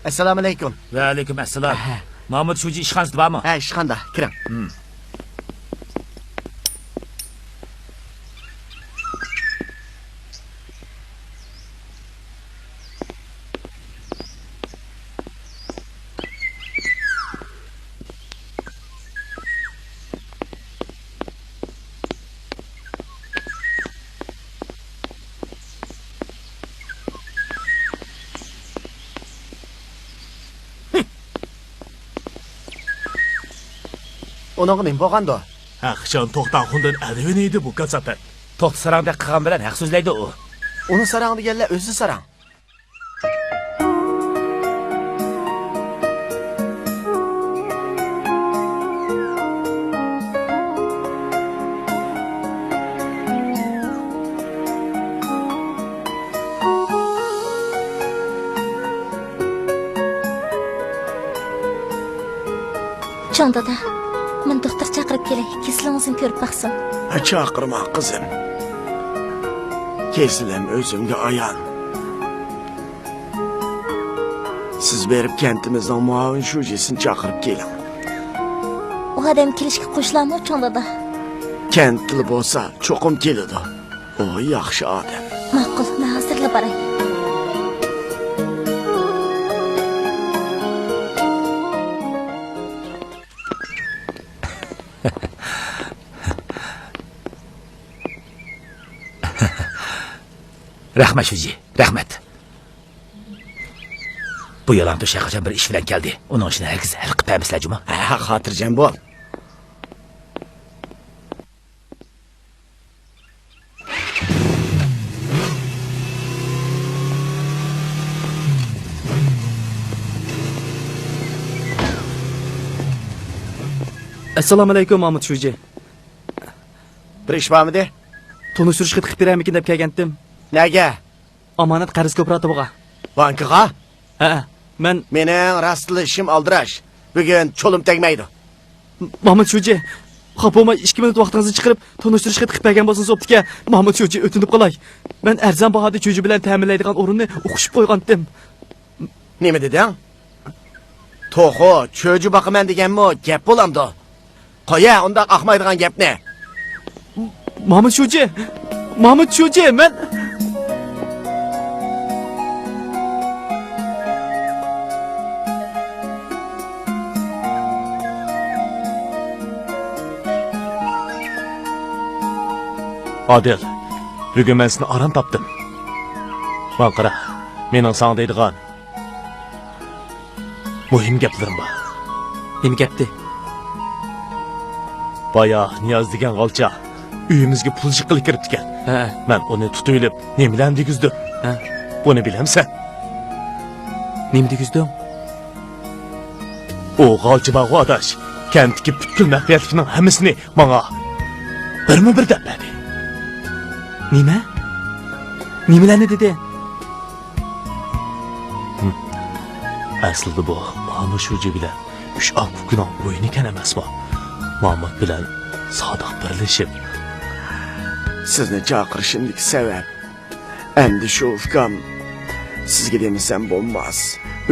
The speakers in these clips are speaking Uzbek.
Assalomu alaykum. Va alaykum assalom. Mahmud shuji ishxonasida bormi? Ha, ishxonada. Kiring. Unaqa nima bo'lgandi? Aqshon to'xtanxundan alviniydi bu kasafat. To'xta sarangdek qilgan bilan haq so'zlaydi u. Uni sarang deganlar o'zi sarang. Jon dada, men doktor chaqirib kelay, kesilingizni ko'rib baqsin. Ha, chaqirma qizim. Kesilim o'zimga ayon. Siz berib kentimizning muavin shujisini chaqirib keling. U odam kelishga qo'shilarmi, jon dada? Kentli bo'lsa, cho'qim keladi. O yaxshi odam. Ma'qul, men hozirlab boray. Rahmat shuji, rahmat. Bu yalan to'sha qachon bir ish bilan keldi. Uning ishini hargiz hal qilib bermaslar juma. Ha, xotirjam bo'l. Assalomu alaykum Mahmud shuji. Bir ish bormidi? Tunishtirishga qilib beramikin deb kelgandim. Nega? Omonat qarz ko'pratibiga. Bankiga? Ha, mening rastli ishim aldirash. Bugun cho'lim tegmaydi. Mahmud shuji, xapoma 2 minut vaqtingizni chiqarib tunishtirishga qilib bergan bo'lsangiz optika. Mahmud shuji, o'tinib qolay. Men arzon bahoda cho'ji bilan ta'minlaydigan o'rinni o'qishib qo'ygandim. Nima deding? To'g'ri, cho'ji boqaman deganmi? Gap bo'lamdi. Qo'ya, unda ahmaydigan gapni. Mahmud shuji, men Adil, bugun men seni aram topdim. Mana qara, mening sana deydigan muhim gaplarim bor. nima gapdi? Baya Niyoz degan g'olcha uyimizga pul jiqilib kirib ekan. Ha, Men uni tutib, nima bilan degizdim? ha. Buni bilamsan? Nima degizding? O g'olchi bag'odash kentdagi butkul mahfiyatlikning hammasini menga bir deb berdi. Nima? Nimalarni dedi? Aslida bu Mahmud shuji bilan 3 oq kunning o'yini ekan emasmi? Mahmud bilan sodiq birlashib Sizni chaqirishimdagi sabab endi shu ukam sizga demasam bo'lmas.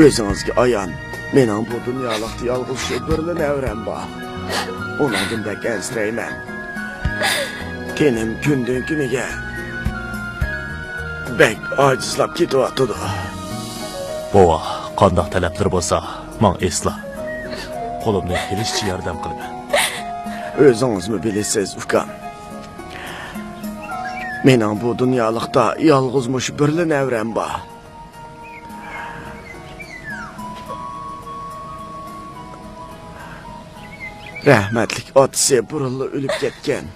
O'zingizga ayon. Mening bu dunyolikda yolg'iz shu birli nevram bor. Undan da kensirayman. Tenim kundan kuniga bek ojizlab ketyapti. Bova, qandoq talablar bo'lsa, men esla. Qo'limdan kelishicha yordam qilaman. O'zingizmi bilasiz, ukam. Mening bu dunyolikda yolg'izmush birli nevram bor. Rahmatlik otasi burunli o'lib ketgan.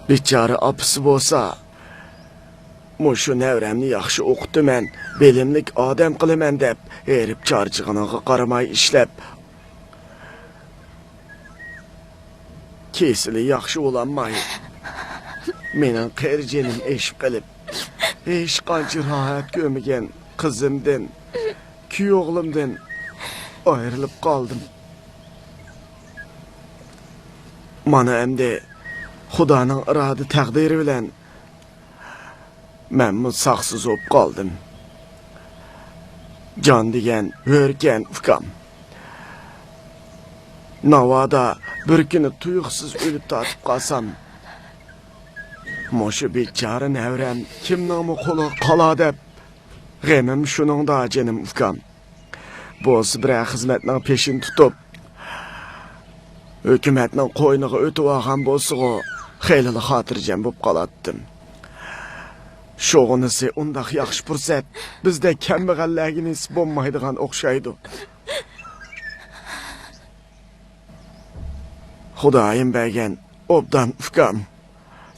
Bichora opasi bo'lsa, mushu nevramni yaxshi o'qitaman, bilimlik odam qilaman deb, erib charchig'iniga qaramay ishlab, kesili yaxshi bo'lanmay. Mening qirjinim eshib qilib, hech qancha rohat ko'rmagan qizimdan, kuyovlimdan ayrılıb qaldım. Mana endi Xudoning irodi taqdiri bilan Mən sağsız olub qaldım. Can degan o'rgan ukam. Navada bir kuni tuyuqsiz o'lib tatib qolsam, Moşu bechora nevram kimning qo'li qola deb g'emim shuningda jinim ukam. Bo'lsa bir xizmatning peshin tutib, hukumatning qo'yniga o'tib olgan bo'lsa-ku, xeyli xotirjam bo'lib qolatdim. Şoğunisi undaq yaxshi fursat bizda kambag'allarga nisb bo'lmaydigan o'xshaydi. Xudoyim bergan obdan ukam,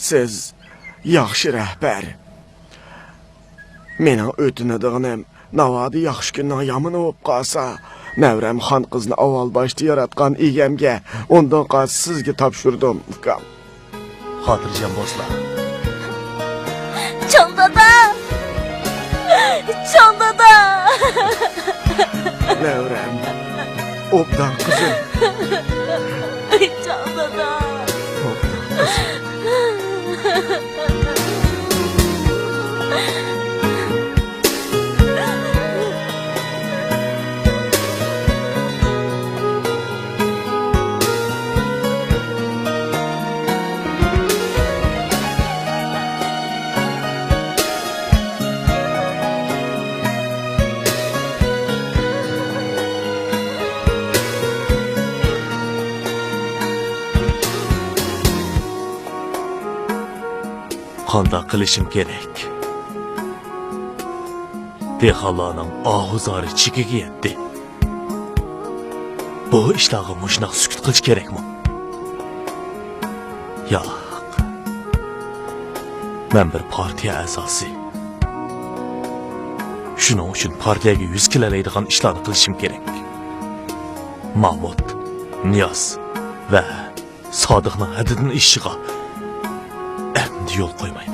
siz yaxshi rahbar. Mening o'tinadiganim navodi yaxshi kunning yomoni bo'lib qolsa, Nevram xon qizni avval boshda yaratgan egamga undan qolsa sizga topshirdim ukam. Xotirjam bo'lsizlar. Can dada! Can dada! Nevram, obdan qizim. Can dada! Qanday qilishim kerak? Dehqonlarning og'uzlari chekiga yetdi. Bu ishlarga mushnaq sukut qilish kerakmi? Yo'q. Men bir partiya a'zosi. Shuning uchun partiyaga yuz kelaydigan ishlarni qilishim kerak. Mahmud, Niyoz va Sodiqning haddidan ishiga endi yo'l qo'ymayman.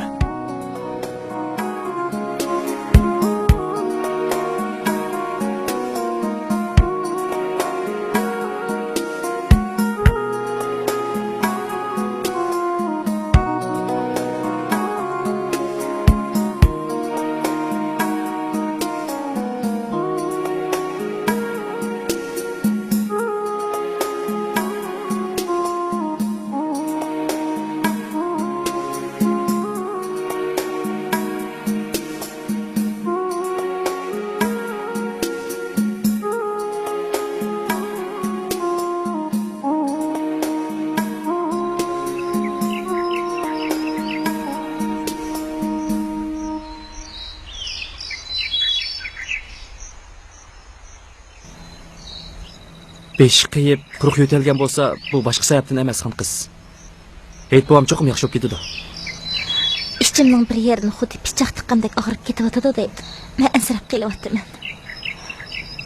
Besh qiyib, quruq yo'talgan bo'lsa, bu boshqa sababdan emas, xon qiz. Aytbam cho'qim yaxshi bo'lib ketdi. İşçimning bir yerini xuddi pichoq tiqqandek og'rib ketyotdi deydi. Men ansirab kelyapman.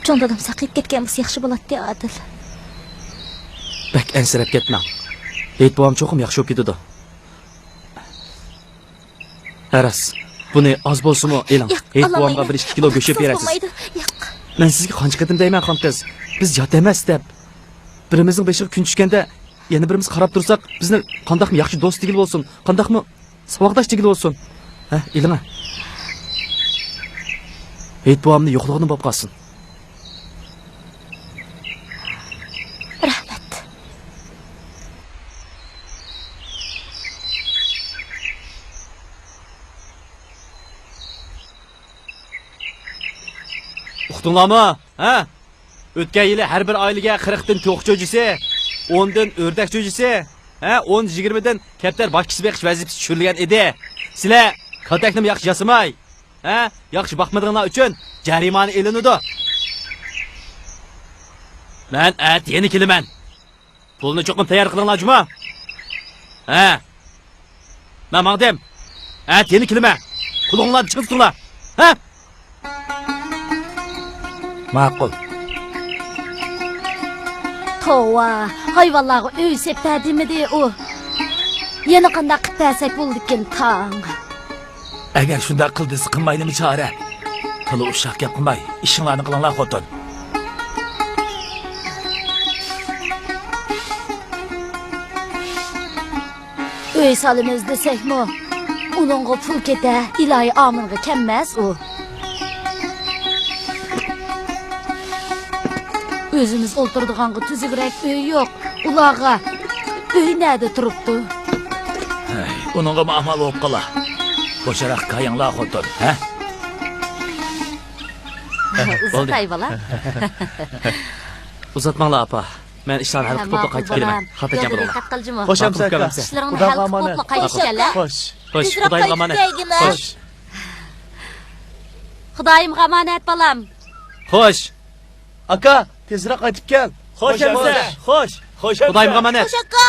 Jon dadam saqlayib ketgan bo'lsa yaxshi bo'ladi, Adil. Bak ansirab ketmang. Aytbam cho'qim yaxshi bo'lib ketdi. Aras, buni oz bo'lsa-mu elang. Aytbamga 1-2 kilo go'sht berasiz. Men sizga qancha qatim deyman, xon qiz. Biz yot emas deb. Birimizning beshiga kun tushganda, yana birimiz qarab tursak, bizni qandaqmi yaxshi do'st digil bo'lsin, qandaqmi savoqdosh digil bo'lsin. Ha, ilma. Aytbamni yo'qligini bo'lib qolsin. Rahmat. Uqdinglarmi? Ha? O'tgan yili har bir oilaga 40 dan to'q cho'jisi, 10 dan o'rdak cho'jisi, 10-20 dan kaptar boshqisi beqish vazifasi tushirilgan edi. Sizlar kaltakni yaxshi yasamay, yaxshi baxmadinglar uchun jarimani elinadi. Men yeni kelaman. Pulni cho'qim tayyor qilinglar, juma. Men maqdim. Yeni kelaman. Pulinglarni chiqib turinglar. Ma'qul. Tova, hayvanlarga uy sepdimidi u. Yana qanday qilib bersak bo'ldikin tang. Agar shunday qildingiz, qilmaydimi chora? Tili ushaq gap qilmay, ishinglarni qilinglar, xotin. Uy solimiz desakmi? Uningga pul keta, ilohi ominga kelmas u. Özümüz o'ltirdiganga tuzukrak uy yo'q. Ularga uy nerede turibdi? Uningga amal bo'lib qola. Bo'sharoq qayinglar xotin, ha? Uzatay bola. Uzatmanglar apa. Men ishlarni hal qilib qaytib kelaman. Xotirjam bo'ling. Xo'sham aka. İşlerini Xudo hal amana. qilib qaytishganlar. Xo'sh. Xo'sh, Xudoyim omonat. Xo'sh. Xudoyim omonat bolam. Xo'sh. Aka, tezroq qaytib kel. Xo'sham aka. Xo'sh. Xo'sham. Xudoyim omonat. Qo'shaqqa.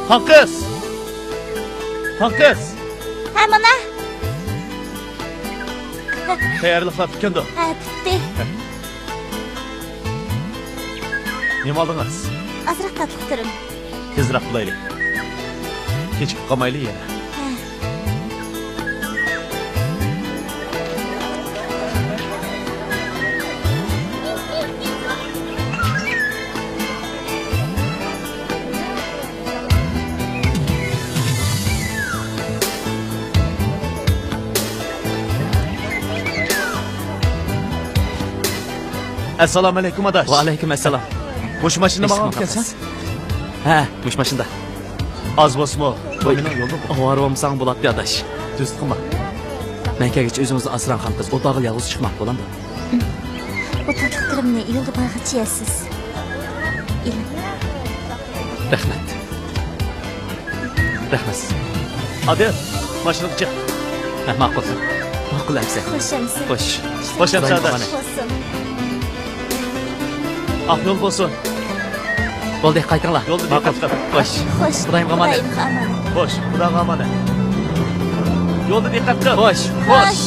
Hakkız. Hakkız. Ha mana. Tayyorliklar bitgandi. Ha bitti. Nima oldingiz? Azroq tatqirim. Tezroq qilaylik. Kechikib qolmaylik yana. Assalomu alaykum adash. Va alaykum assalom. Mush mashina maqam kelsan? Ha, mush mashinada. Az bosmo. Bo'yini yo'lda. Ovarvamsang bo'ladi adash. Tuz qilma. Men kelgach o'zingizni asran ham qiz o'tog'i yolg'iz chiqmoq bo'lamdi. Bu tatqirimni yo'lda bag'ichyasiz. Rahmat. Rahmat. Hadi, mashinaga chiq. Ha, ma'qul. Ma'qul amsa. Xo'shamsiz. Xo'sh. Xo'sham Xudoyim adash. omonat. Xo'sim. Aq yo'l bo'lsin. Bo'ldi, qaytinglar. Yo'lda Ma'qul. diqqat qil. Xo'sh. Xo'sh. Xudoyim omonat. Xudoyim omonat. Xo'sh, Xudoga omonat. Yo'lda diqqat qil. Xo'sh. Xo'sh.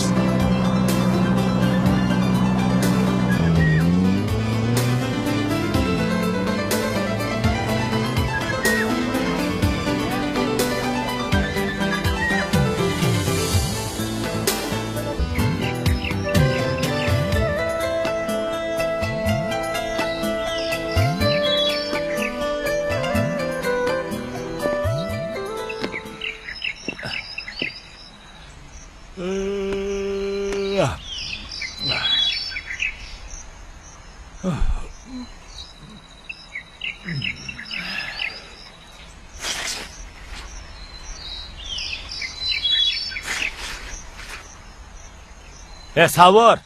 Savur.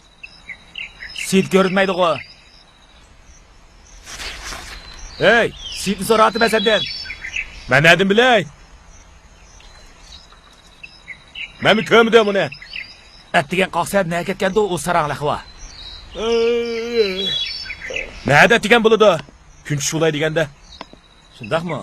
Sit görünmeydi o. Hey, sitni so'ratma senden. Men nedim bilay? Men mi ko'mdim uni? Attigan qoqsab ne ketganda o saranglar. Nada degan bo'ladi? Kun shulay deganda. Shundaqmi?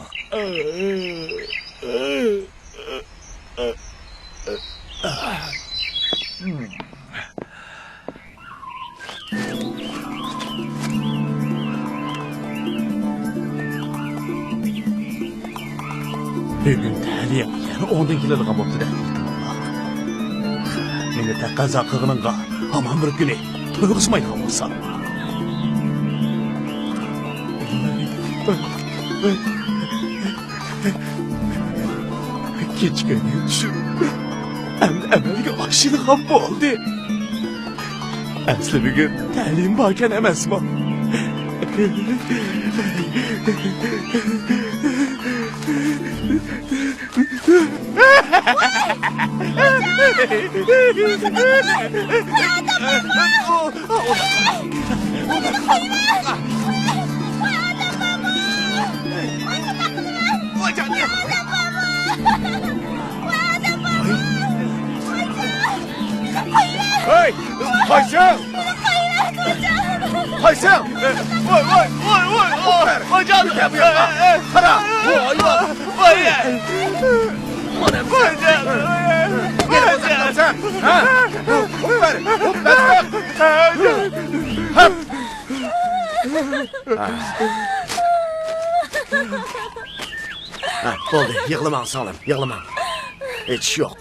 Bugun ta'lim yana 10 kilolga bo'pti-da. Meni taqozo qilganingga hamon bir kuni to'g'rismaydigan bo'lsam. Kechgan tushib, amalga oshini ham bo'ldi. Asli bugun ta'lim borgan emasmi? Hey! Haysam! Haysam! Vay vay vay vay! Hocam! Para! Vay vay! Vay! Bo'ldi, yig'lamang Salim, yig'lamang. Hech yo'q.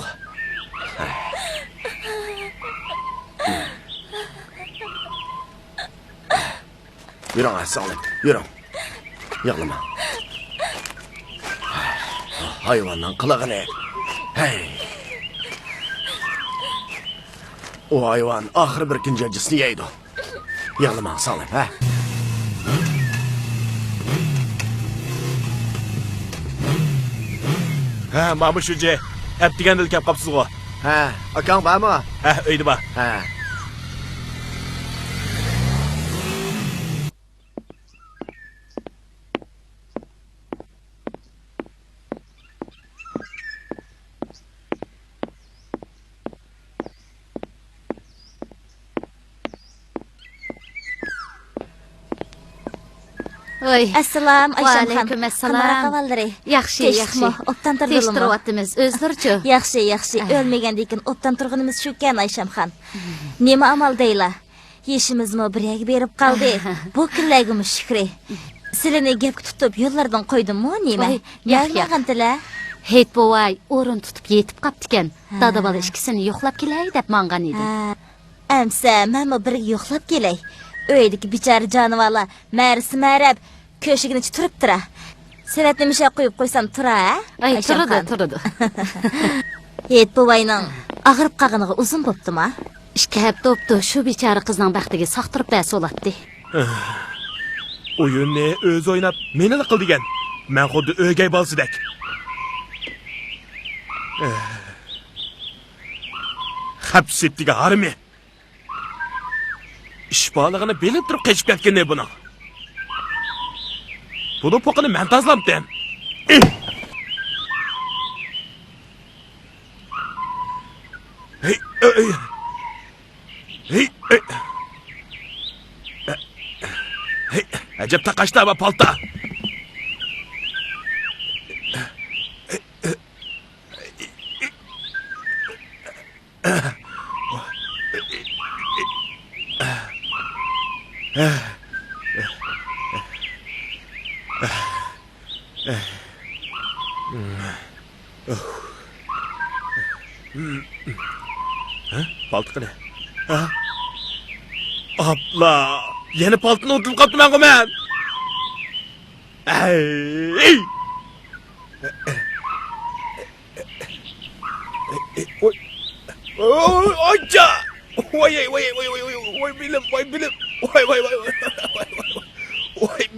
Yuring, Salim, yuring. Yig'lama. Hayvonning qilig'ini. Hey. O hayvon oxir bir kun jajisini yeydi. Yig'lamang Salim, ha? Ha, mana shuncha. Hep degandil kep qapsiz-ku. Ha, akang bormi? Ha, uyda bor. Ha. Oy. Assalom, Ayshamxon. Alaykum assalom. Qamalaqavaldiri. Yaxshi, yaxshi. Obdan Tesh turdingmi? turyapmiz. O'zlarchi? Yaxshi, yaxshi. O'lmagandan obdan turganimiz shukan Ayshamxon. Nima amal deyla? Yeshimizmi birga berib qoldi. Bu kunlarga shukri. Sizlarni gapga tutib yo'llardan qo'ydimmi, nima? Yaqmag'antila. Heyt bovay o'rin tutib yetib qaptikan. Dada bola ikkisini yo'qlab kelay deb mangan edi. Amsa, menmi birga yo'qlab kelay. Öydeki bichara jonivorlar marab ko'shigini turibdira. Savatni misha qo'yib qo'ysam tura, ha? Ay, turadi. Yet buvayning og'rib qolganiga uzun bo'ptimi? Ikki hafta o'pdi, shu bechora qizning baxtiga saqtirib bas olatdi. O'yinni o'zi o'ynab, meni qil degan. Men xuddi o'gay bolsidek. Hapsitdiga harmi. İşbaligini bilib turib qechib ketgan buni. Buni poqini men tozlamdim. Hey, ajab taqashlar va palta. Paltı ne? Abla, yeni paltını unutup kaptım ben kumen. Oy. Oy, oyca. Oy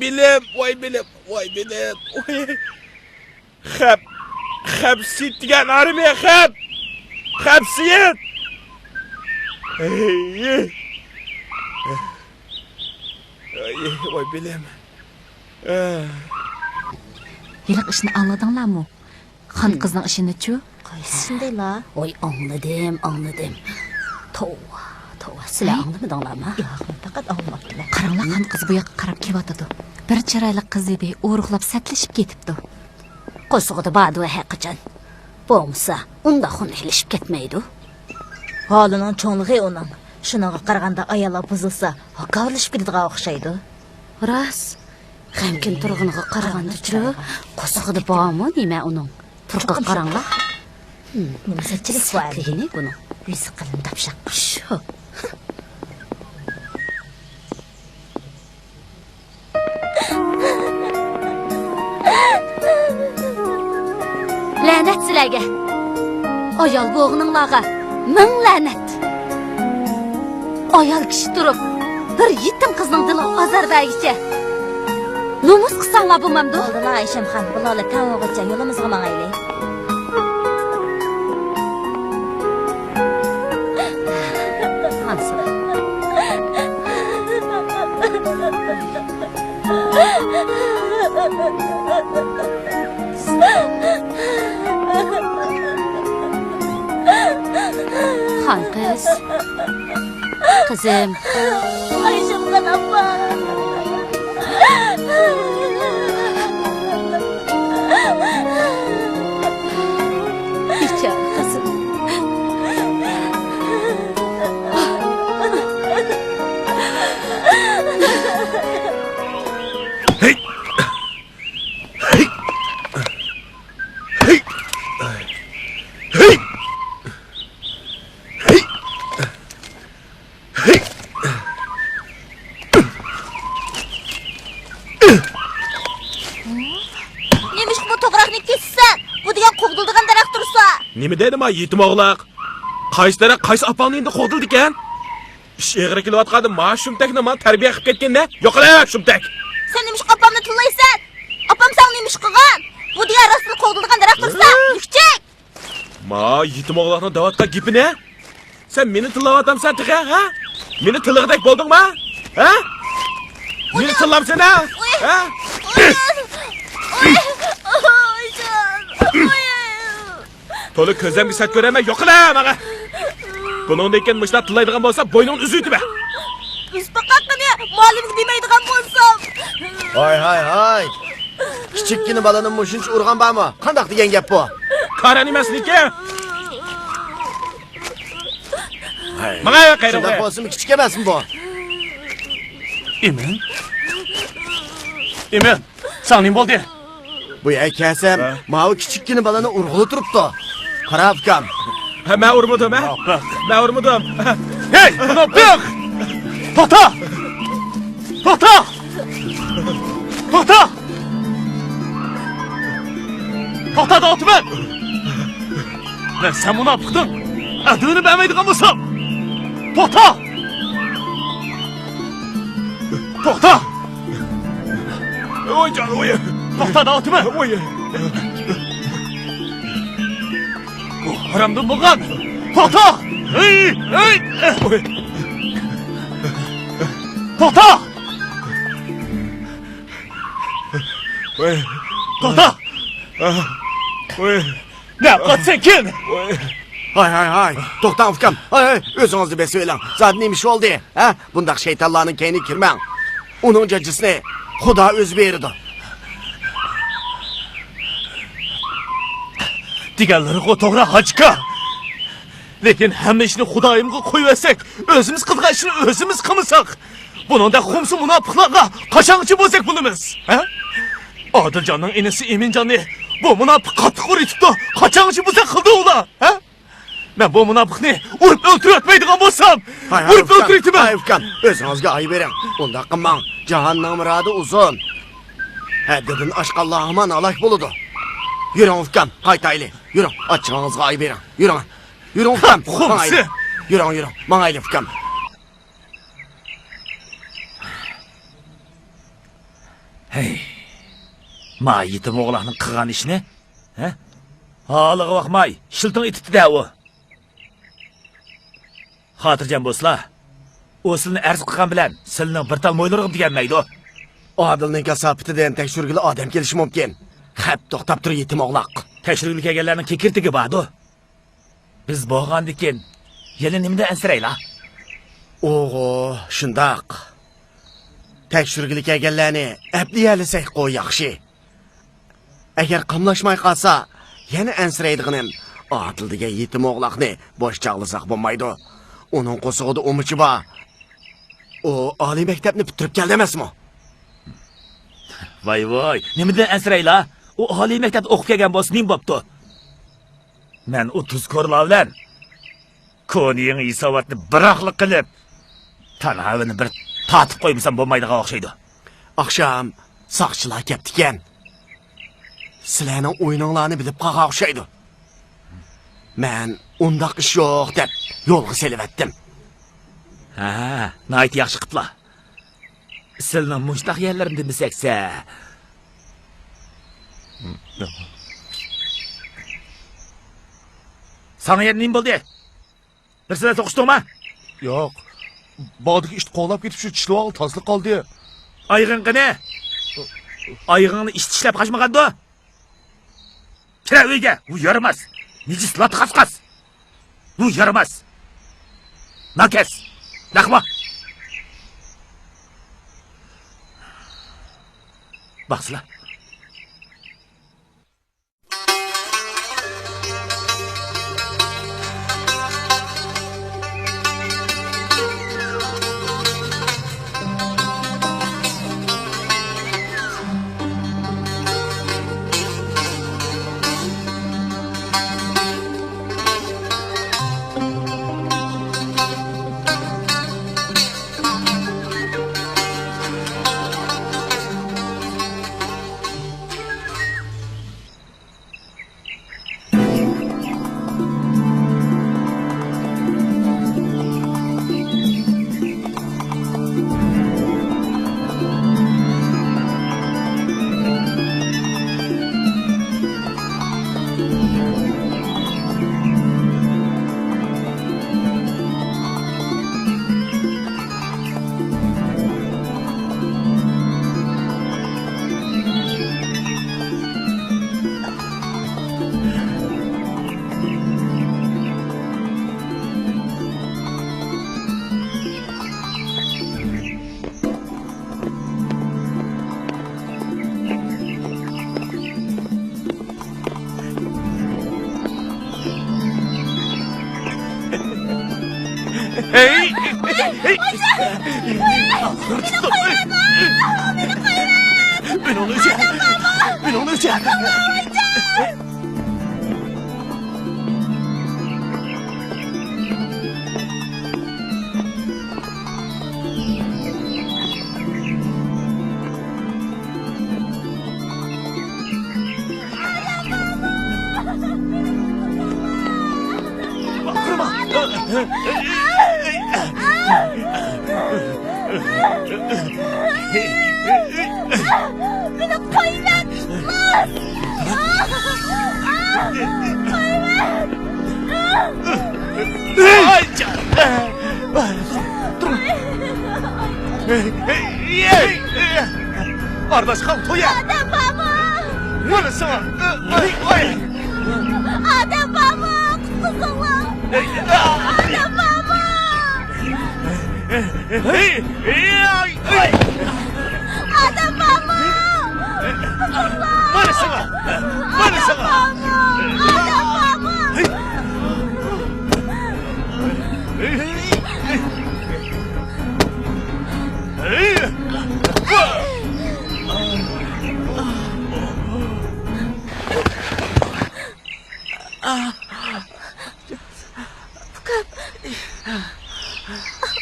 bilim. Oy bilim. Hapsit diyen harbi hapsiyet. Oy bilim. Yiliq ishni anladinglarmi? Xon qizning ishini-chi? Qaysinday la? Oy, anladim. Tova, sizlar anglamadinglarmi? Yo'q, faqat anglabdilar. Qaranglar, xon qiz bu yoqqa qarab kelyotdi. Bir chiroyli qiz edi, o'ruqlab satlashib ketibdi. Qo'sug'ida ba'du haqiqatan. Bo'lmasa, unda xunilishib ketmaydi. Holining cho'nglig'i uning. Shunaqa qaraganda ayollar buzilsa, haqavlashib ketadigan o'xshaydi. Ras. G'amkin turg'iniga qaraganda-chi, qo'sug'ida bormi nima uning? Turqqa qaranglar. Nima satchilik bor? Tegini buni. Yuzi qalin tapshaq. Shu. La'nat sizlarga. Ayol bo'g'ninglarga ming la'nat. Ayol kishi turib, bir yetim qizning dili azar bergicha. Nomus qilsanglar bo'lmamdi. Oldila Ayshamxon, bularga tavog'icha yo'limizga mangaylik. Xon qiz. Qizim. Ayshamxon appa. Hey! Hey! Hey! Hey! Hey! Hey! Nemish bu to'g'raqni kessan? Bu degan qo'g'dildigan daraxt tursa. Nima dedim ha yetim o'g'loq? Qaysi daraxt qaysi opangni endi qo'g'dildi ekan? Ish egri kelayotgandi, ma shumtakni men tarbiya qilib ketganda, yo'qala shumtak. Sen nemish opamni tillaysan? Opam sen nemish qilgan? Bu degan rostli qo'g'dildigan daraxt tursa, yukchak. Ma yetim o'g'loqning davatga gapini? Sen meni tillayapsan tiqa, ha? Meni tillig'idek bo'ldingmi? Ha? Meni tillamsan ha? Ha? To'liq ko'zimga sat ko'raman, yo'qala menga. Buningdan keyin mushlab tillaydigan bo'lsa, bo'yningni uzuydi-ba. Biz faqatgina muallimga demaydigan bo'lsam. Hay. Kichikkina balani mushuncha urgan bormi? Qandoq degan gap bu? Qaran emasligi. Menga qayroq. Shunday bo'lsa kichik emasmi bu? Emin. Sa'ning bo'ldi. Bu akasam, mavi kichikkina balani urg'ili turibdi. Qarab kam. Ha, men urmadim, ha? Men urmadim. Hey, buni biq! To'xta! To'xta! To'xta! To'xta o'tman. Men sen munofiqding. Adini bilmaydigan bo'lsam. To'xta! To'xta! Oy can, oy. To'xta o'tman. Oy. Bu haramdan bo'lgan. To'xta! Hey! To'xta! To'xta! Ne yaptın kim? Hay. To'xtan ukam. Hay, o'zingizni besvelang. Zat nemish oldu? Ha? Bundaq shaytonlarning kayni kirmang. Uning jajisini Xudo o'zi berdi. Diğerleri o toğra hacka. Lekin hamma ishni Xudoyimga qo'yversak, o'zimiz qilgan ishni o'zimiz qilmasak, buningda xumsi munofiqlarga qachongacha bo'lsak bo'lamiz, ha? Odiljonning enasi Eminjonni bu munofiq qattiq uritibdi. Qachongacha bo'lsak qildi ular, ha? Men bu munofiqni urib o'ltirayotmaydigan bo'lsam, urib o'ltirayman. Hay ukam, o'zingizga ay bering. Unda qilmang. Jahannam murodi uzun. Haddidan oshqanlar hamon alak bo'ladi. Yuring ukam, qaytaylik. Yuring, ochig'ingizga ay bering. Yuring. Yuring ukam. Xumsi. Yuring. Mangayli ukam. Hey. Ma yetim o'g'loqning qilgan ishni, ha? Holiga vaqmay, shilting etibdi-da u. Xotirjam bo'lsizlar. O silni arz qilgan bilan silning bir tal mo'ylirg'im deganmaydi. Odilning kasofatidan tekshirgili odam kelishi mumkin. Xap to'xtab tur yetim o'g'loq. Tekshirgili kelganlarning kekirtigi bordi. Biz bo'lgandikin, yana nimada ansiraylar? O'g'o, shundoq. Tekshirgili kelganlarni abliyalisak qo'y yaxshi. Agar qamlashmay qolsa, yana ansiraydiganim Odil degan yetim o'g'loqni bosh chaqlasak bo'lmaydi. Uning qo'sig'ida umuchi bor. O oliy maktabni bitirib keldi emasmi? Voy, nimadan ansiraylar? U oliy maktabda o'qib kelgan bo'lsa, nim bo'pti? Men u tuzkorlar bilan ko'ning hisobotni biroqlik qilib, tanavini bir tatib qo'ymsam bo'lmaydigan o'xshaydi. Oqshom soqchilar kelibdi ekan. Sizlarning o'yininglarni bilib qolgan o'xshaydi. Men undaq ish yo'q deb yo'lga selavatdim. Ha, nayt yaxshi qipla. Sizning mushtaq yerlarimda misaksa. Sana yer nim bo'ldi? Bir sizlar to'qishdingmi? Yo'q. Bog'dagi ish qo'llab ketib shu tishlab oldi, tasliq qoldi. Ayg'in qani? Ayg'inni ish tishlab qashmagandi? Kira uyga, u yaramas. Nijis lat qasqas. Bu yaramas. Nakas. Naqma. Baxsizlar. Beni onu öce. Beni onu öce. Beni koyman. Ay canım. Durma. Kardeş kalk toya. Adam baba. Böyle sana. Ay. Adam baba. Kuzuma. Adam baba. Adam baba. Böyle sana. Böyle sana. Adam baba.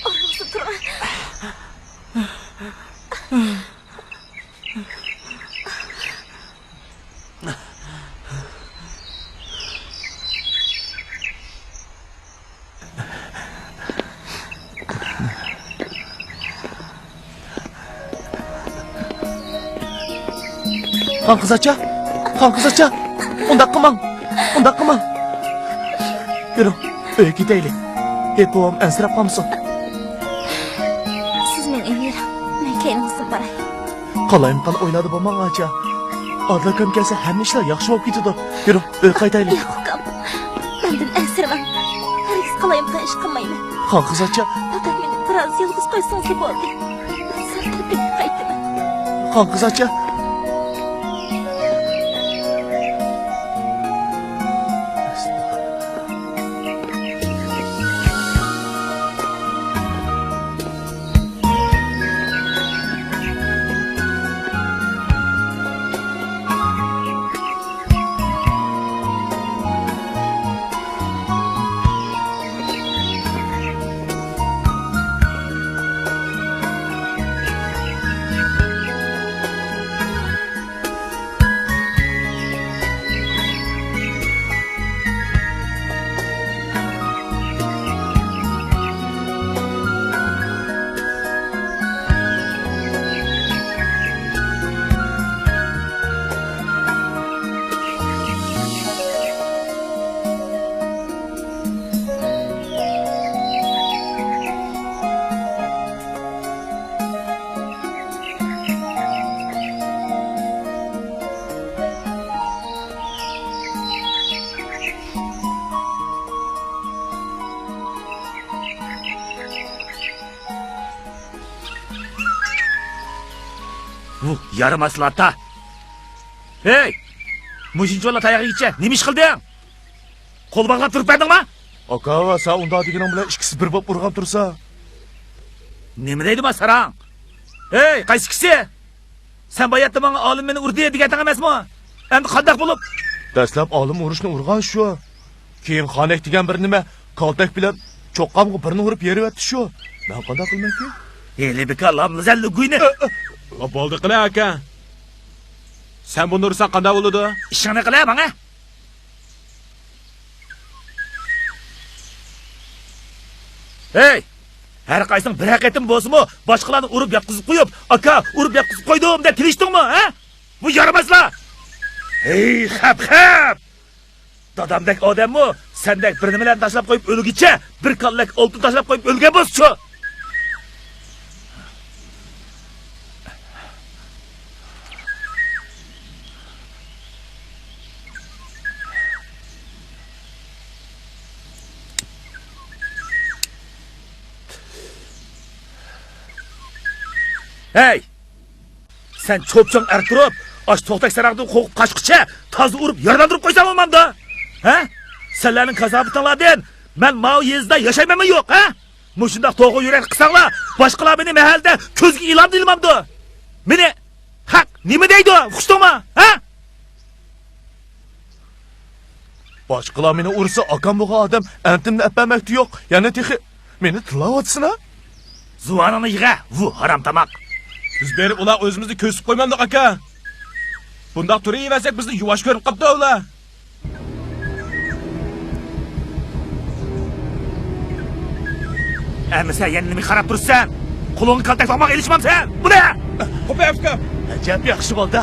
Orası dur. Kan kızaça. Kan kızaça. Undaq qilmang. Undaq qilmang. Yürü. Uyga ketaylik. Hep babam ansirab qolmasin. Siz men emir. Men keyingisini baray. Qalayim qan o'yladi bo'lmang acha. Adlakam kelsa hamma ishlar yaxshi bo'lib ketadi. Yürü. Uyga qaytaylik. Yo'q ukam. Mendin ansiraman. Hargiz qalayimdan ish qilmayman. Kan kızaça. Faqat meni biroz yolg'iz qo'ysangiz bo'ldi. Sal tepib qaytaman. Kan kızaça. Bu yarım aslata. Hey! Mushinchi bola tayoq yeychi. Nima ish qilding? Qo'l bog'lab turibdingmi? Aka va sen unda deganing bilan ikkisi bir bo'lib urg'ab tursa. Nima deydi masarang? Hey, qaysi kisi? Sen bayatda menga olim meni urdi deganing emasmi? Endi qanday bo'lib? Dastlab olim urishni urgan shu. Keyin Xonek degan bir nima kaltak bilan cho'qqamga birini urib yeriyotdi shu. Men qanday qilmayki? Elibika lamlazalli guyni. Bo'ldi qila aka. Sen buni ursan qanday bo'ladi? Ishingni qilay menga. Hey! Har qaysing bir haqiqatim bo'lsa-mu, boshqalarni urib yotqizib qo'yib, aka, urib yotqizib qo'ydim deb kelishdingmi, ha? Bu yaramaslar. Hey, xap. Dadamdek odammi? Sendek bir nimalarni tashlab qo'yib o'lgicha, bir kallak oltin tashlab qo'yib o'lgan bo'lsa-chi? Hey! Sen cho'pchong artirib, osh to'xtak saraqni qo'qib qashqicha, toza urib, yerdan qo'ysam bo'lmamda? Ha? Senlarning kazobitinglardan men Mao yezda yashaymanmi yo'q, ha? Mushundaq to'g'ri yurak qilsanglar, boshqalar meni mahalda ko'zga ilon dilmamdi. Meni haq nima deydi? Xushdimi? Ha? Boshqalar meni ursa, akam bo'lgan odam antimni apamakti yo'q. Yana texi meni tilavatsin ha? Zuvanini yig'a, vu harom tamoq. Biz berib ular o'zimizni ko'sib qo'ymandik aka. Bundaq turaversak bizni yuvosh ko'rib qopti ular. Endi sen yana nima qarab tursan? Qo'lingni kaltaklamoq ilishmamsan. Bu ne? Qo'payapsiz-ku. Ajab yaxshi bo'ldi.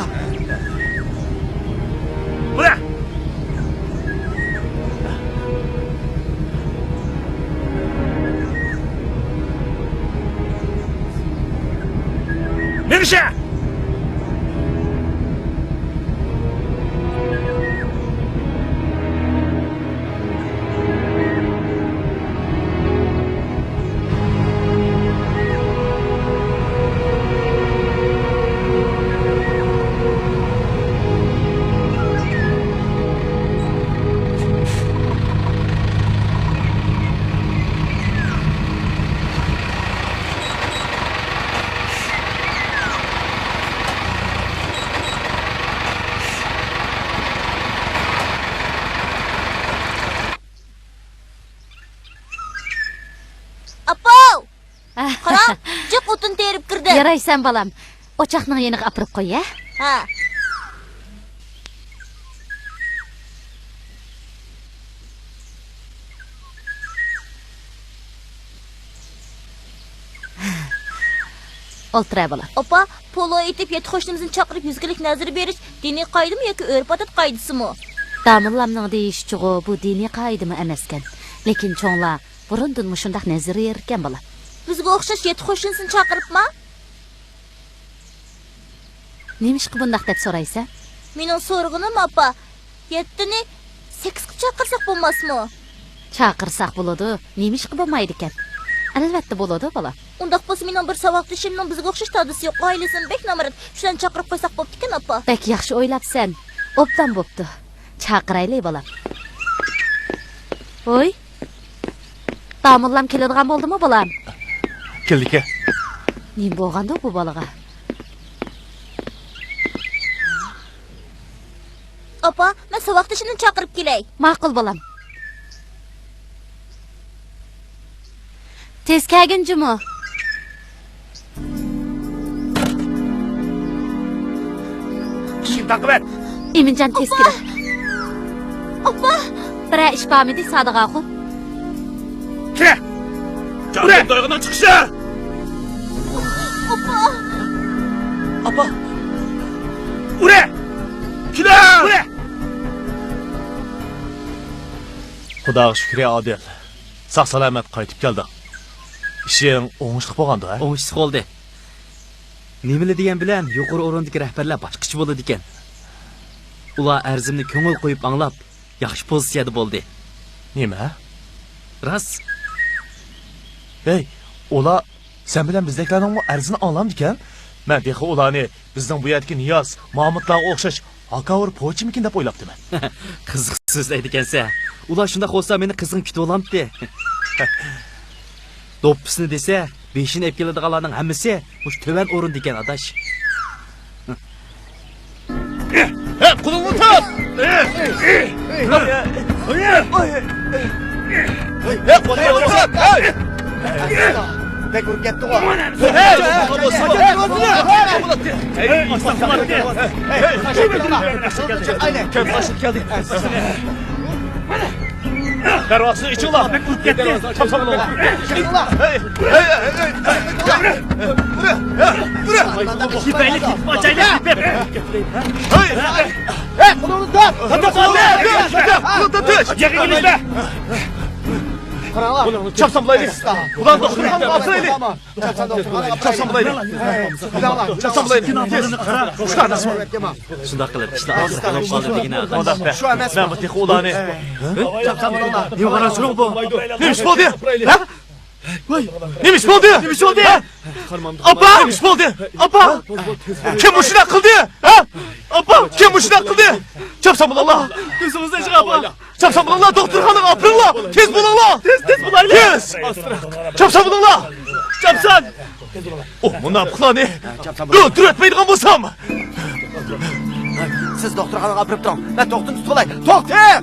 Bu ne? Menişe! Qarang, jiq o'tin terib kirdi. Yaraysan balam. O'choqning yeniga apirib qo'y, ya. Ha. O'ltira balam. Opa, polo etib yet qo'shnimizni chaqirib yuzgilik nazar berish diniy qoidami yoki urf-odat qoidasimi? Damillamning deyishichi-ku bu diniy qoidami emaskan. Lekin cho'nglar burundan shundaq nazar yerkan balam. Bizga o'xshash yet qo'shnisini chaqiribmi? Nemishqa bundaq deb so'raysan? Mening so'rg'inim opa, yettini 8 ga chaqirsak bo'lmasmi? Chaqirsak bo'ladi, nemishqa bo'lmaydi ekan. Albatta bo'ladi balam. Undaq bo'lsa mening bir savoqdishimning bizga o'xshash tadisi yo'q, oilasini bek namarat. Shularni chaqirib qo'ysak bo'pti ekan opa. Bek yaxshi o'ylabsan. Obdan bo'pti. Chaqiraylik balam. Voy. Damillam keladigan bo'ldimi balam? Keldik. Nim bo'lganda bu balaga? Opa, men savoqdishimni chaqirib kelay. Ma'qul balam. Tez kelgin jumi. Kim taqib et? Eminjon tez kel. Opa, Bira ish bormidi Sodiq oqu? Kira! Jannet to'yg'ining chiqishi! opa. Apa, Ura! Kira! Ura! Xudoga shukr Odil. Sog' salomat qaytib keldi. Ishing o'ngishli bo'lgandi, ha? O'ngishsiz qoldi. Nimali degan bilan yuqori o'rindagi rahbarlar boshqacha bo'ladi ekan. Ular arzimni ko'ngil qo'yib anglab, yaxshi pozitsiyada bo'ldi. Nima? Rost. Hey, ular sen bilan bizdagilarning arzini anlamdi ekan. Men dexi ularni bizning bu yerdagi Niyoz, Mahmudlarga o'xshash akavur pochimikin deb o'ylabdiman. Qiziq so'zlaydi ekansan. Ular shunda bo'lsa meni qizg'in kutib olamdi. Do'ppisni desa, beshini ep keladiganlarning hammasi mush to'van o'rinda ekan adash. Qo'lingni tut! Tek urib ketdi qo'y. Darvozani ichinglar. Urib ketdi. Chopsanglar. Kipaylik, ochaylik, kipib. Qo'lini tut. Yig'ingizda. Chopsanglar. Ulan doktordan qolsaylik. Chopsanglar. Chopsanglar. Shunday qilib ishlar oxirlab qoldi degina. Shu emas. Men bu texi ularni Yo'g'ara suruq bu. nima ish bo'ldi? Ha? Nima ish bo'ldi? Nima ish bo'ldi? Apa! Nima ish bo'ldi? Apa! Kim bu shuna qildi? Ha? Apa! Kim bu shuna qildi? Chopsam Allah. Ko'zimizdan chiqib. Çapsan bulunla doktorxanaga apırınla. Tez bulunla. Tez bulayla. Tez. Çapsan bulunla. Çapsan. O münafıklar ne? Öldür etmeydiğin bulsam. Siz doktorxonaga olib turing. Men to'xtini tutib olay. To'xta!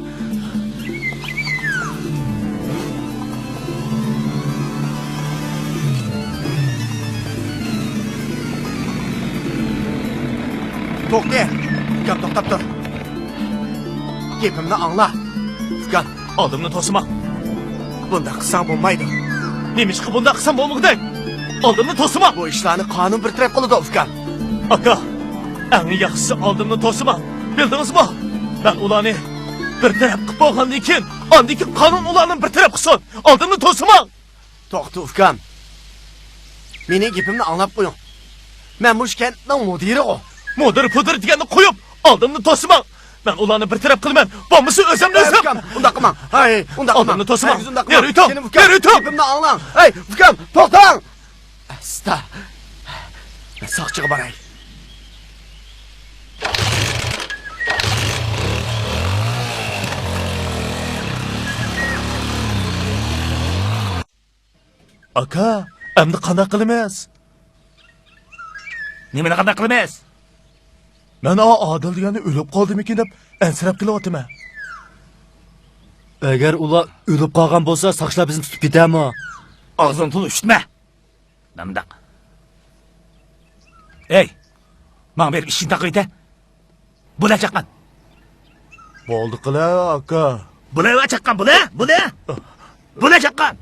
To'xta! Ukam to'xtab tur. Gapimni angla. Ukam, Adımını tosma. bunda qilsang bo'lmaydi. Neymiş ki bunda kısam olmadı. Adımını tosma. Bu ishlarni qonun bir taraf qiladi, ukam. Aka, en yaxşısı aldığımını tosma. Bildiniz mi? Ben ulanı bir taraf kıp olgandan keyin, andaki kanun ulanın bir taraf kılsın. Aldığımını tosma. To'xta, ukam. Mening gapimni anglab qo'ying. Men bu kentning mudiri o. Mudir pudir deganni qo'yib, aldığımını tosma. Ben ulanı bir taraf kılmam. Bombası özüm özüm. Ukam, unda qilmang. Hay, unda qilmang. Aldığımını tosma. Hay, unda qilmang. Neri utam, Sening ukam, neri utam. Gapimni anglang. Hey, ukam, to'xtang. Asta. Men soqchiga boray. Aka, endi qanday qilamiz? Nimani qanday qilamiz? Men Adil degani o'lib qoldimikin deb ansirab kelyapman. Agar ular o'lib qolgan bo'lsa, saqchilar bizni tutib ketadimi? Og'zini to'la eshitma. Namdaq. Ey, men berib ishing taqiyda. Bula chaqqan. Bo'ldi qila, aka. Bula chaqqan, bula. Bula chaqqan.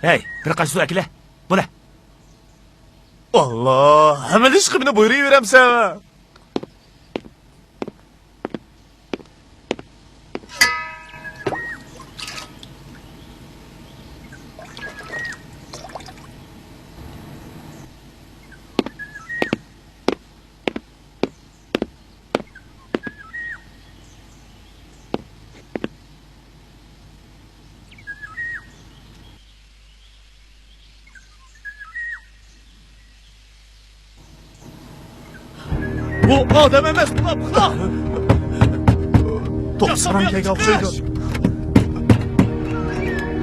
Hey, bir qaç su akila. Bula. Allah, hemen iş kımını buyuruyorım sana. Bu adam emez buna buna. Topsaran kek alsaydı.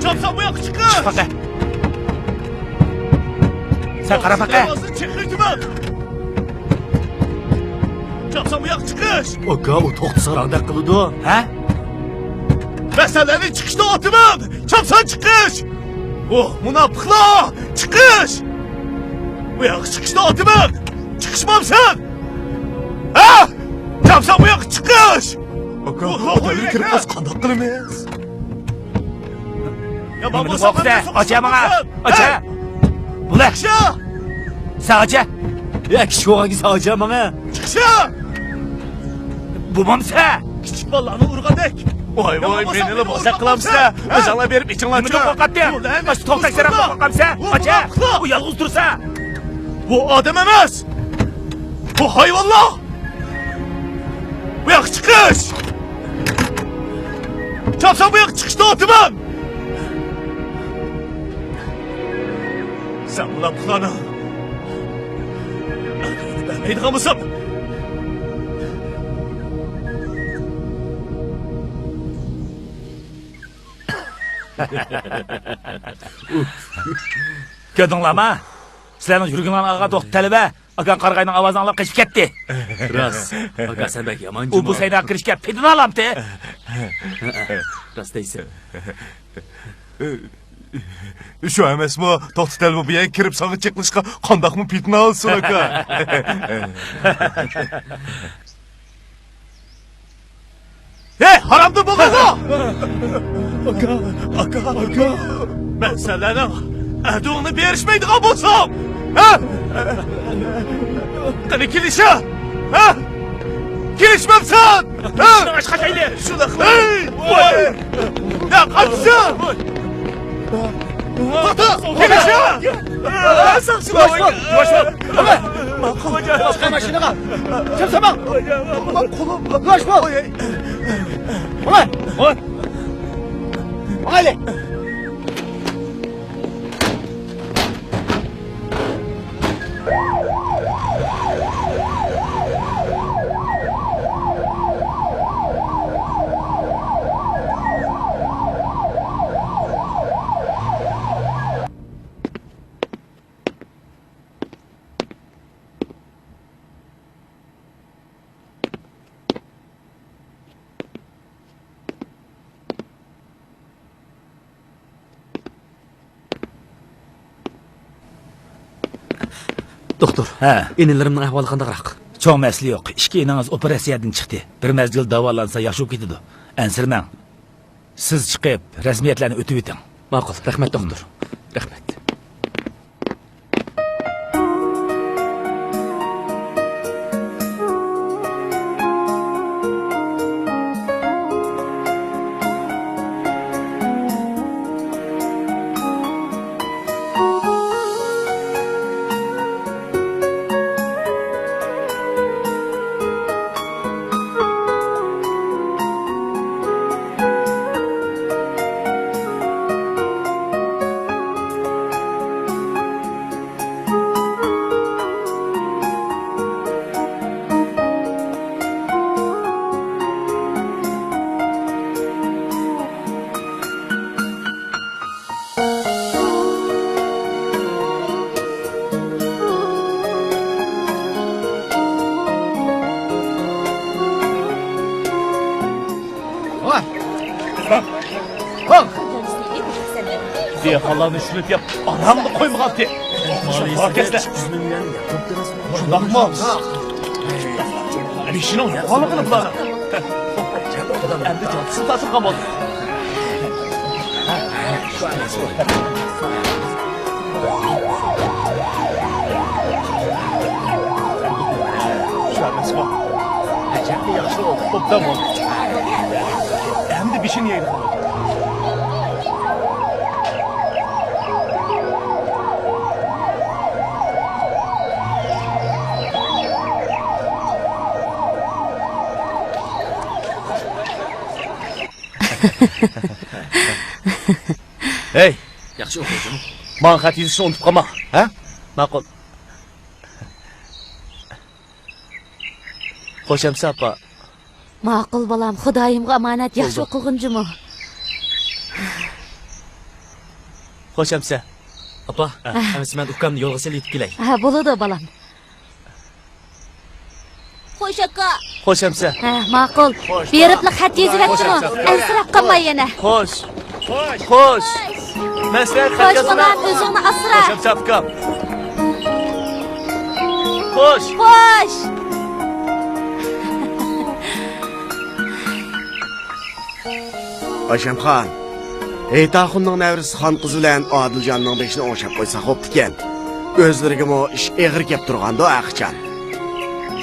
Çapsan bu yak çıkış. Faqa. Sen qara faqa. Çekirdi ben. Çapsan bu yak çıkış. Aka, o to'xtasaranda qiladi. Ha? Meselenin çıkışta oturmam. Çapsan çıkış. Oh münafıklar. Çıkış. Bu yak çıkışta oturmam. Çıkışmam sen. Ha? Çapsan bu yak çıkış. Aka, adamı kırıp az kandak kılımız. Ya Nimani qo'rqsa, ocha menga. Ocha. Bula. Çıkışa. Sen ocha. Ya kishi o'g'angiz hoja menga. Çıkışa. Bo'lmamsa. Küçük ballarını urgadek. Vay vay beni de boşa kılamsa. Özanla berip içinla Nimani qo'rqatdi? Baş to'xtak sira qo'rqamsa. Ocha. Bu yolg'iz tursa. Bu adam emez. Bu hayvanlar. Bu yak çıkış. Çapsan bu yak çıkışta oturmam. Sen buna planı. Ben meydan mısın? Ko'rdinglarmi? Sizlarning yurganlarni ag'a to'xtat talaba. Akan qarg'ayning ovozini anglab qochib ketdi. Rost. Aka, sen bak yomon U bu sayda kirishga pedini olamdi. Rost deysan. Şu emes mi? Tohtu telbi bu yan kirip sağı çekmişka kandak mı pitini alsın aka. Hey haramdır bu kaka! Aka. Ben senden Erdoğan'ı bir erişmeydik abosam. Ha? Kını kilişe. Ha? Kilişmem sen. Ha? Aç kaçaydı. Şurada kılın. Hey! Ya kaçsın. Bata! Kilişe. Yavaş ol. Boshqa mashinaga. Kim sabaq? Qo'lim. Yavaş bo'l. Qo'y. Qo'y. Mayli. Doktor, Ha. enelerimning ahvoli qandayroq? Cho'ng masli yo'q. Ikki eningiz operatsiyadan chiqdi. Bir mezgil davolansa yaxshi bo'lib ketadi. Ansirmang. Siz chiqib rasmiyatlarni o'tib o'ting. Ma'qul, rahmat doktor. Rahmat. Dehalarni shulib yap, aramni qo'ymag'abdi. Orkestr. Shundaqmi? Bishino qo'lig'ini bular. Endi jo'tsin ta'sir qilmadi. Şurası bak. Acaba yaxshi oldu. Topdan oldu. Endi bishini yeydi. Hey, Yaxshi o'qiysan. man xat yozishni unutib qolma, ha? Ma'qul. Xo'shamsa apa. Ma'qul bolam, Xudoyimga omonat, yaxshi o'qig'injimi? Xo'shamsa. Apa, hamsi men ukamni yo'lga selib kelay. Ha, bo'ladi bolam. Xo'sh aka. Xo'shamsa. Ha, ma'qul. Beribli xat yozyaptimi? Ansirab qolmay yana. Xo'sh. Xo'sh. Maslahat xat Xo'sh yozaman. bolam, o'zingni asra. Xo'shamsa ukam. Xo'sh. Xo'sh. Aşamxon, Eytaxunning navrisi xon qizi bilan Odiljonning beshini o'shab qo'ysa xo'pdikan. O'zlariga ish eg'ir kelib turganda Aqchan.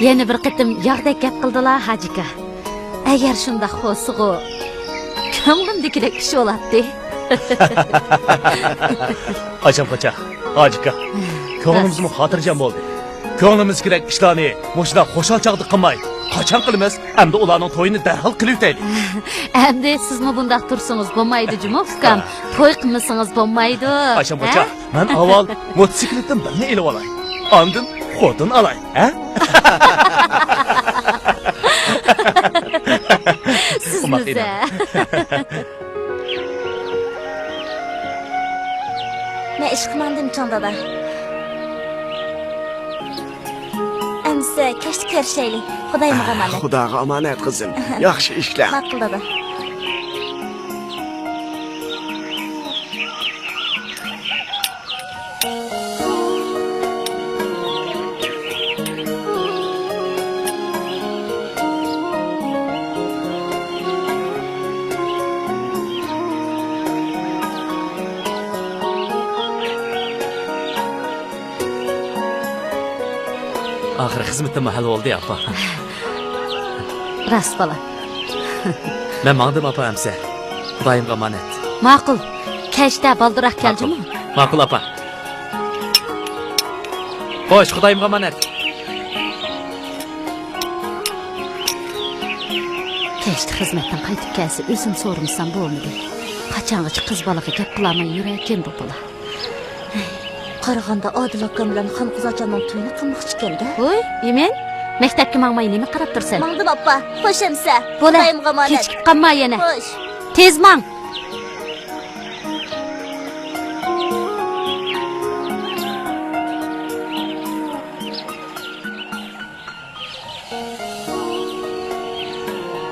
Yana bir qitim yog'dek gap qildilar hajika. Agar shunda xo'sig'u ko'nglimdagidek ish bo'ladi. Açam qacha. Hacika. Ko'nglimizmi xotirjam bo'ldi. Ko'nglimiz kerak ishlarni mushda xo'shalchaqdi qilmay. Qachon qilamiz? Endi ularning to'yini darhol qilib o'taylik. Endi sizmi bundaq tursangiz bo'lmaydi, Juma ukam. To'y qilmasangiz bo'lmaydi. Açam qacha. Men avval motosikletdan birini elib olay. Ondan xotin olay, ha? Sizmiz-a? Men ish qilmandim chondada. Amsa kashta ko'rishaylik. Xudoyimga omonat. Xudoga omonat qizim. Yaxshi ishlar. Ma'qul dada. Oxiri xizmatim hal bo'ldi, apa. Rost bolam. Men mangdim apa hamsa. Xudoyimga omonat. Ma'qul. Kashta baldiroq keljimi? Ma'qul apa. Xo'sh, Xudoyimga omonat. Kashta xizmatdan qaytib kelsa, o'zim so'rmasam bo'lmadi. Qachongacha qiz bolaga gap qilaman yurakim bu bola. Qaraganda Odil akam bilan xon qizochaning to'yini qilmoqchi ekan-da. Voy, yemen maktabga mangmay nima qarab tursan? Mangdim oppa. Xo'shamsa. Bola, Xudoyimga omonat. kechikib qolma yana. Xo'sh. Tez mang.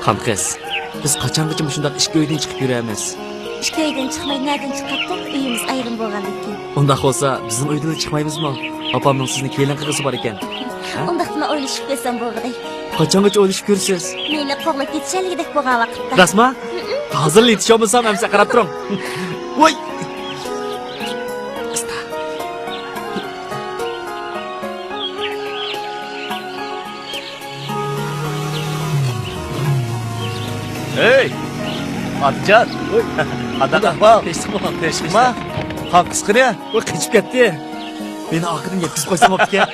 Xonqiz, biz qachongacha shunday ishga uydan chiqib yuramiz? ikki oydan chiqmay nereden chiqyapti? Uyimiz ayrim bo'lgandan keyin. Undaq bo'lsa, bizning uydan chiqmaymizmi? Opamning sizni kelin qilg'isi bor ekan. Undaqmi o'ylashib ko'rsam bo'lg'idek. Qachongacha o'ylashib ko'rsiz? Meni qo'g'lab ketishligidek bo'lgan vaqtda. Rasma? Hozir yetisholmasam hamsa qarab turing. Voy! Hey! Atcan! Adak ahbab! Teşkima! Han qisqini? Voy, qochib ketdi. Meni oqidan yetkazib qo'ysam bo'pti-ku.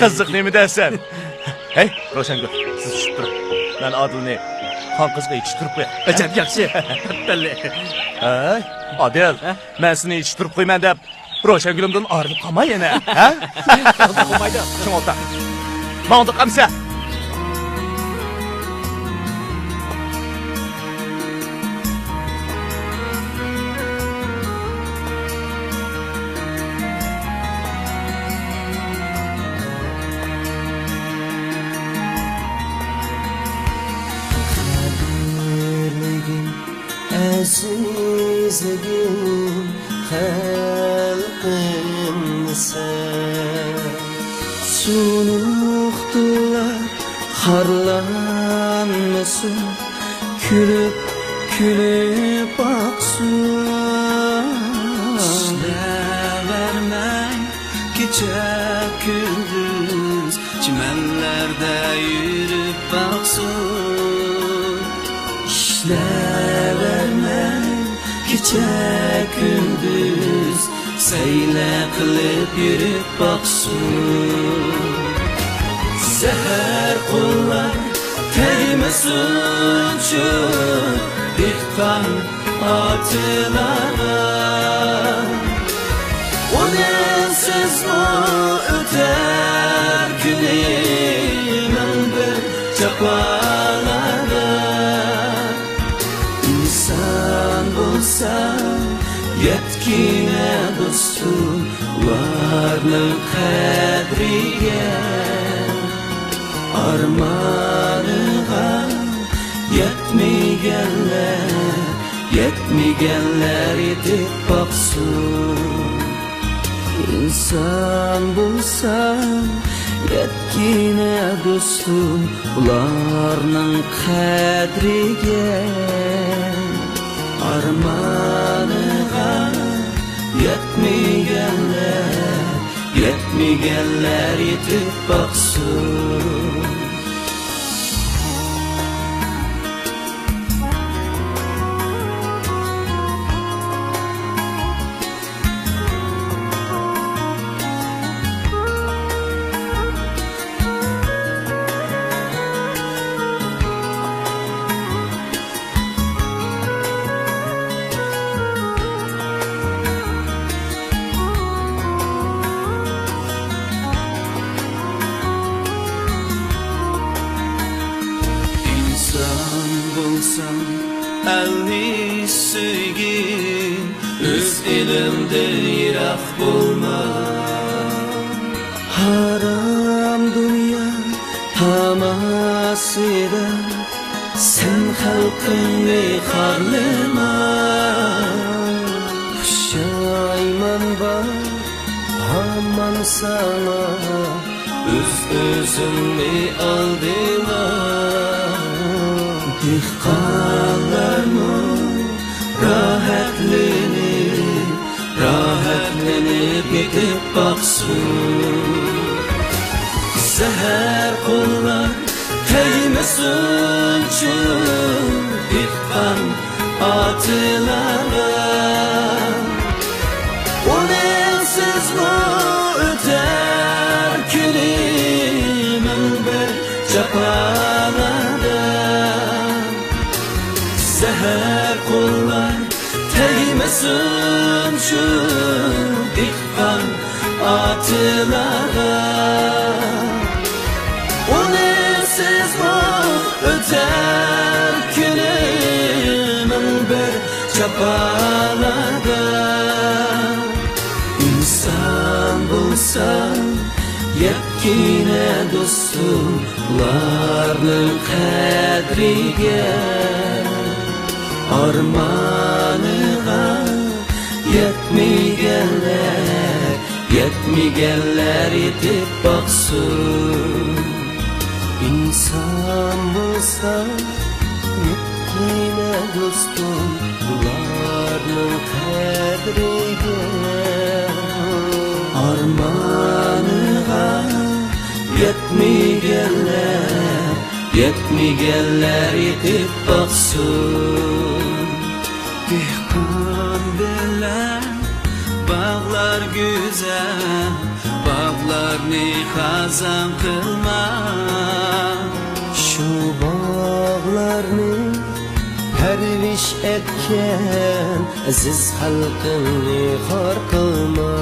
Qiziq nima dersen? Hey, Roshangul, siz tushib turing. Men Odilni han qizga yetishtirib qo'yay. Ajab yaxshi. Talle. Hey, Odil, men seni yetishtirib qo'yman deb Roshangulimdan ayrilib qolmay yana, ha? Qo'ymaydi. Kim o'ta? Manda qamsa. Azizligim xalqimni sen Sunuqdular xarlanmasın Külüp külüp baksın İşlevermey gece gündüz Çimenlerde yürüp baksın İşlevermey gece gündüz Seyle kılıp yürüp baksın Seher kullar tegmesin şu dihtan atılara Onensiz mi öter günümün bir çapalara İnsan bulsan yetkine dostum Varlık kadriye Armanığa yetmeyenler yetip baksın İnsan bulsan yetkine dostum Ularının kadriye Armanığa yetmeyenler yetip baksın Elni sevgin öz elimde yirak bulma Haram dünya tamasida Sen halkını harlama Puşayman var Haman sana Öz özünü aldına Dihqanlarım rahatlanıp gidip baksın Seher kullar tegmesin şu dihqan atılara Onensiz mi öter günümün bir çapalara Seher kullar tegmesin şu dihqan atılara Onensiz mi öter günümün bir çapalarda İnsan bulsan yetkine dostum Ularının kadriye armanıga yetmegenler yetip baksın. İnsan bulsa yine dostum, bularning kadriga armanıga yetmegenler yetip baksın. Dehqon bilan bağlar güzel, bağlarni xazan qilma. Şu bağlarni pervish etken aziz xalqingni xor qilma.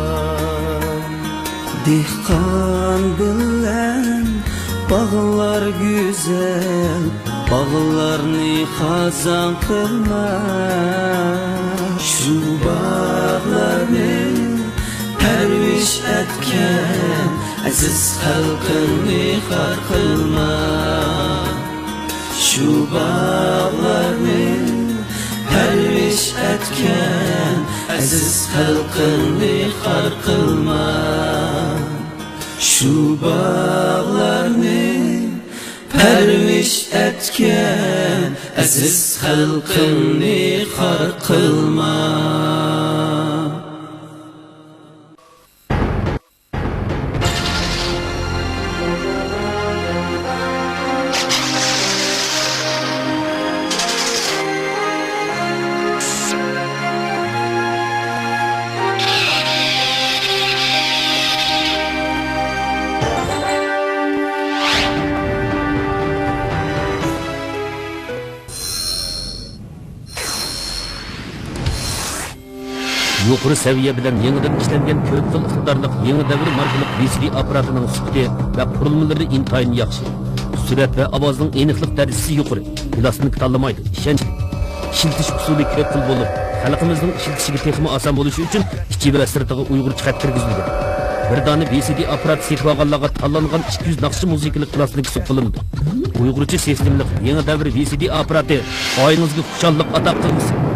Dehqon bilan bağlar güzel, bağlarni xazan qilma. Şu bağlarni pervish etken aziz xalqingni xor qilma. Şu bağlarni pervish etken aziz xalqingni xor qilma. Şu bağlarni pervish etken aziz xalqingni xor qilma. Yuqori seviye bilen yeniden işlengen köp yıl iqtidarlıq yeni devir markalık VCD aparatının süpti ve kurulmaları intayın yaxşı. Süret ve avazının eniqlik derecesi yuqori. Plastik tanlamaydı. İşiltiş usulü köp yıl bolup, xalqimizning işiltişiga texmi asan bolushi uchun ichi ve sirtiga Uyg'ur chiqib kirgizilgan. Bir dani VCD aparat setib olganlarga tanlangan 200 naqshi muzikalik plastik suqilindi. Uyg'urcha sistemlik yeni devir VCD aparatı oyingizga xushallik ato qilsin.